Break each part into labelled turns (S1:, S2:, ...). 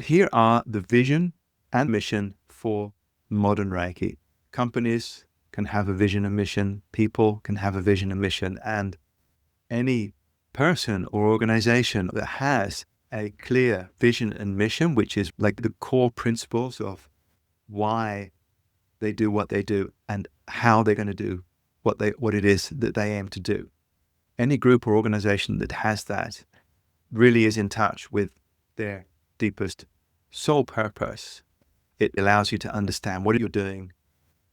S1: Here are the vision and mission for modern Reiki. Companies can have a vision and mission, people can have a vision and mission, and any person or organization that has a clear vision and mission, which is like the core principles of why they do what they do and how they're going to do what it is that they aim to do. Any group or organization that has that really is in touch with their deepest soul purpose. It allows you to understand what you're doing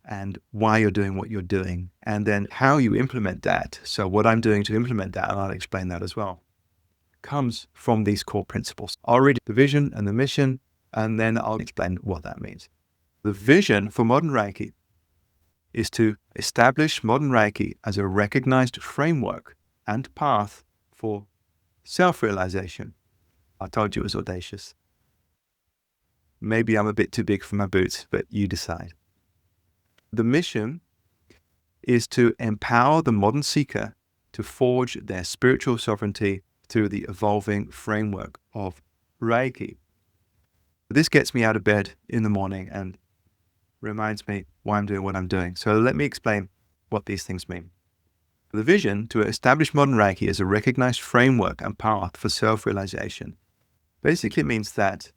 S1: and why you're doing what you're doing, and then how you implement that. So what I'm doing to implement that, and I'll explain that as well, comes from these core principles. I'll read the vision and the mission, and then I'll explain what that means. The vision for modern Reiki is to establish modern Reiki as a recognized framework and path for self-realization. I told you it was audacious. Maybe I'm a bit too big for my boots, but you decide. The mission is to empower the modern seeker to forge their spiritual sovereignty through the evolving framework of Reiki. This gets me out of bed in the morning and reminds me why I'm doing what I'm doing. So let me explain what these things mean. The vision to establish modern Reiki as a recognized framework and path for self-realization basically means that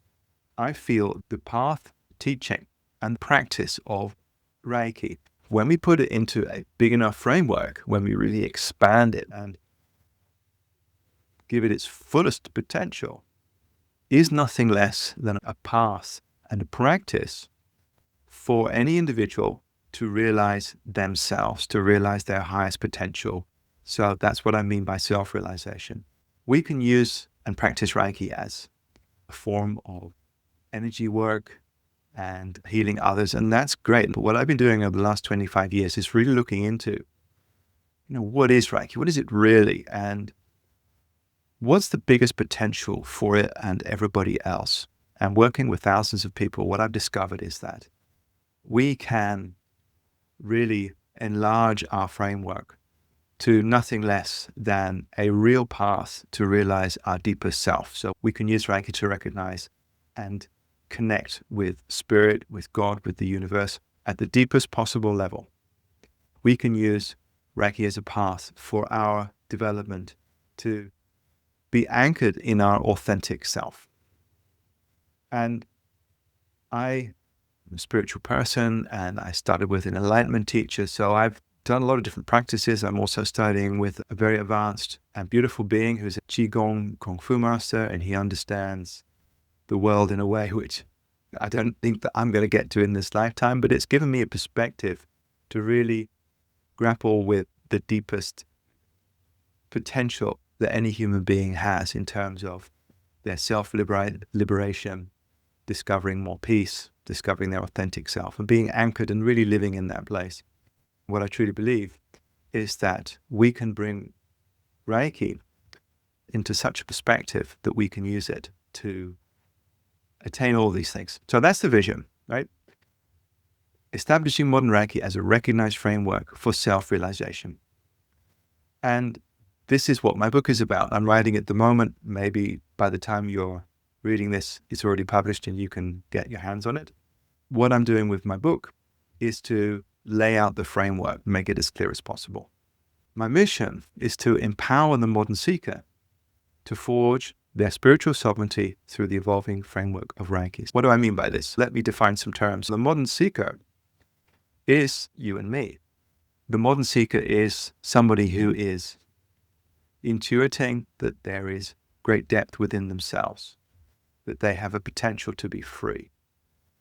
S1: I feel the path, teaching, and practice of Reiki, when we put it into a big enough framework, when we really expand it and give it its fullest potential, is nothing less than a path and a practice for any individual to realize themselves, to realize their highest potential. So that's what I mean by self-realization. We can use and practice Reiki as a form of energy work and healing others, and that's great. But what I've been doing over the last 25 years is really looking into, what is Reiki? What is it really? And what's the biggest potential for it and everybody else? And working with thousands of people, what I've discovered is that we can really enlarge our framework to nothing less than a real path to realize our deepest self. So we can use Reiki to recognize and connect with spirit, with God, with the universe at the deepest possible level. We can use Reiki as a path for our development to be anchored in our authentic self. And I'm a spiritual person, and I started with an enlightenment teacher, so I've done a lot of different practices. I'm also studying with a very advanced and beautiful being who's a Qigong Kung Fu master, and he understands the world in a way which I don't think that I'm going to get to in this lifetime, but it's given me a perspective to really grapple with the deepest potential that any human being has in terms of their self-liberation, discovering more peace, discovering their authentic self, and being anchored and really living in that place. What I truly believe is that we can bring Reiki into such a perspective that we can use it to attain all these things. So that's the vision, right? Establishing modern Reiki as a recognized framework for self-realization. And this is what my book is about. I'm writing at the moment. Maybe by the time you're reading this, it's already published and you can get your hands on it. What I'm doing with my book is to lay out the framework, make it as clear as possible. My mission is to empower the modern seeker to forge their spiritual sovereignty through the evolving framework of Reiki. What do I mean by this? Let me define some terms. The modern seeker is you and me. The modern seeker is somebody who is intuiting that there is great depth within themselves, that they have a potential to be free.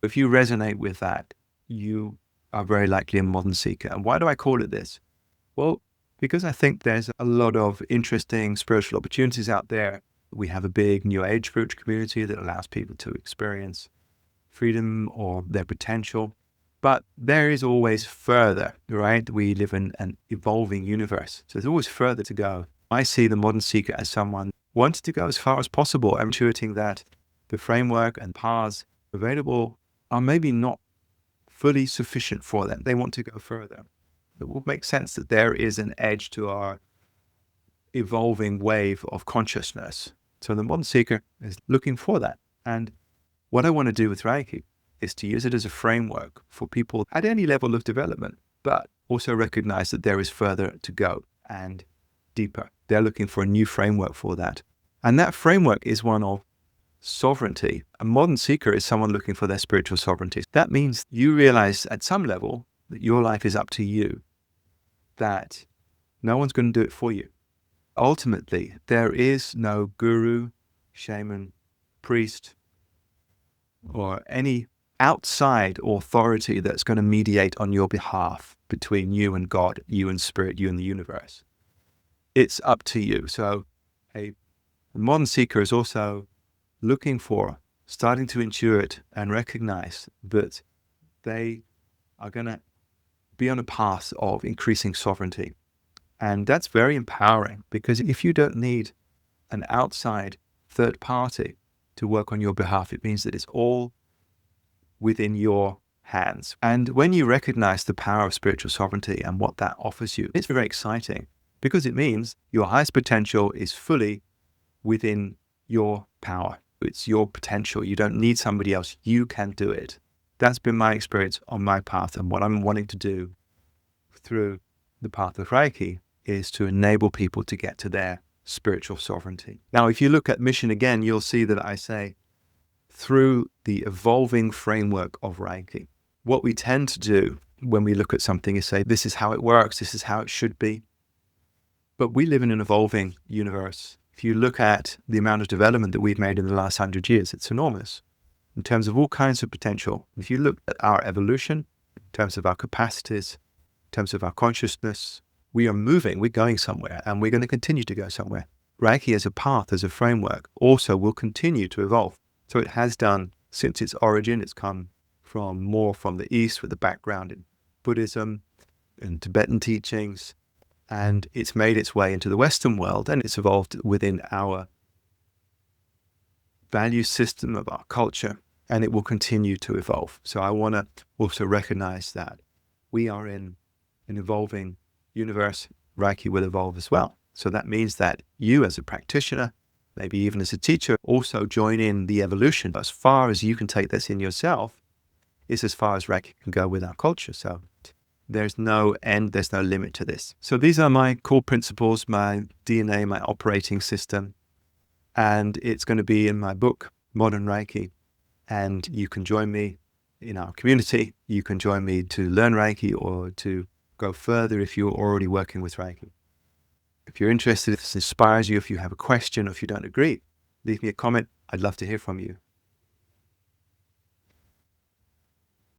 S1: If you resonate with that, you are very likely a modern seeker. And why do I call it this? Well, because I think there's a lot of interesting spiritual opportunities out there. We have a big New Age spiritual community that allows people to experience freedom or their potential. But there is always further, right? We live in an evolving universe. So there's always further to go. I see the modern seeker as someone wanting to go as far as possible, intuiting that the framework and paths available are maybe not fully sufficient for them. They want to go further. It will make sense that there is an edge to our evolving wave of consciousness. So the modern seeker is looking for that. And What I want to do with Reiki is to use it as a framework for people at any level of development, but also recognize that there is further to go and deeper. They're looking for a new framework for that. And that framework is one of sovereignty. A modern seeker is someone looking for their spiritual sovereignty. That means you realize at some level that your life is up to you, that no one's going to do it for you. Ultimately, there is no guru, shaman, priest, or any outside authority that's going to mediate on your behalf between you and God, you and spirit, you and the universe. It's up to you. So a modern seeker is also looking for, starting to intuit and recognize that they are going to be on a path of increasing sovereignty. And that's very empowering, because if you don't need an outside third party to work on your behalf, it means that it's all within your hands. And when you recognize the power of spiritual sovereignty and what that offers you, it's very exciting, because it means your highest potential is fully within your power. It's your potential. You don't need somebody else. You can do it. That's been my experience on my path. And what I'm wanting to do through the path of Reiki is to enable people to get to their spiritual sovereignty. Now, if you look at mission again, you'll see that I say through the evolving framework of Reiki. What we tend to do when we look at something is say, this is how it works, this is how it should be. But we live in an evolving universe. If you look at the amount of development that we've made in the last 100 years, it's enormous in terms of all kinds of potential. If you look at our evolution, in terms of our capacities, in terms of our consciousness, we are moving, we're going somewhere, and we're going to continue to go somewhere. Reiki as a path, as a framework, also will continue to evolve. So it has done since its origin. It's come more from the East with a background in Buddhism and Tibetan teachings, and it's made its way into the Western world, and it's evolved within our value system of our culture, and it will continue to evolve. So I want to also recognize that we are in an evolving universe. Reiki will evolve as well. So that means that you as a practitioner, maybe even as a teacher, also join in the evolution. As far as you can take this in yourself is as far as Reiki can go with our culture. So there's no end, there's no limit to this. So these are my core principles, my DNA, my operating system. And it's going to be in my book, Modern Reiki. And you can join me in our community. You can join me to learn Reiki or to go further if you're already working with Reiki. If you're interested, if this inspires you, if you have a question, or if you don't agree, leave me a comment. I'd love to hear from you.